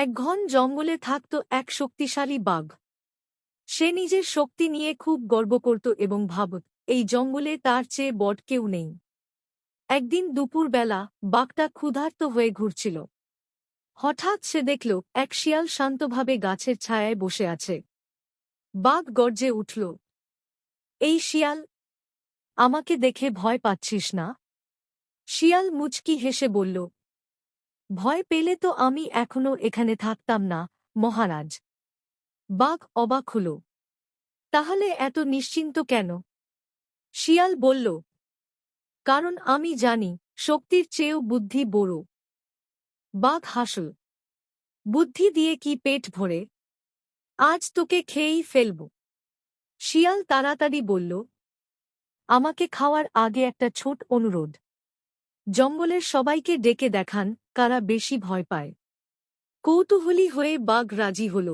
এক ঘন জঙ্গলে থাকত এক শক্তিশালী বাঘ। সে নিজের শক্তি নিয়ে খুব গর্ব করত এবং ভাবত, এই জঙ্গলে তার চেয়ে বড় কেউ নেই। একদিন দুপুরবেলা বাঘটা ক্ষুধার্ত হয়ে ঘুরছিল। হঠাৎ সে দেখল এক শিয়াল শান্তভাবে গাছের ছায়ায় বসে আছে। বাঘ গর্জে উঠল, এই শিয়াল, আমাকে দেখে ভয় পাচ্ছিস না? শিয়াল মুচকি হেসে বলল, ভয় পেলে তো আমি এখনো এখানে থাকতাম না, মহারাজ। বাঘ অবাক হল, তাহলে এত নিশ্চিন্ত কেন? শিয়াল বলল, কারণ আমি জানি শক্তির চেয়েও বুদ্ধি বড়। বাঘ হাসল, বুদ্ধি দিয়ে কি পেট ভরে? আজ তোকে খেয়েই ফেলব। শিয়াল তাড়াতাড়ি বলল, আমাকে খাওয়ার আগে একটা ছোট অনুরোধ। জঙ্গলের সবাইকে ডেকে দেখান কারা বেশি ভয় পায়। কৌতূহলী হয়ে বাঘ রাজি হল।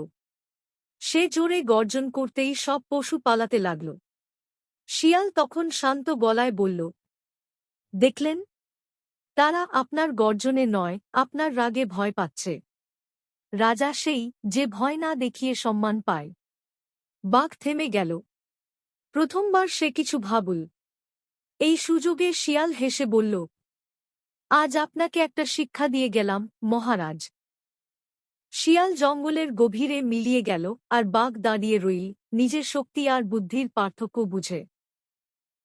সে জোরে গর্জন করতেই সব পশু পালাতে লাগল। শিয়াল তখন শান্ত গলায় বলল, দেখলেন, তারা আপনার গর্জনে নয়, আপনার রাগে ভয় পাচ্ছে। রাজা সেই যে ভয় না দেখিয়ে সম্মান পায়। বাঘ থেমে গেল। প্রথমবার সে কিছু ভাবল। এই সুযোগে শিয়াল হেসে বলল, আজ আপনাকে একটা শিক্ষা দিয়ে গেলাম, মহারাজ। শিয়াল জঙ্গলের গভীরে মিলিয়ে গেল, আর বাঘ দাঁড়িয়ে রইল, নিজের শক্তি আর বুদ্ধির পার্থক্য বুঝে।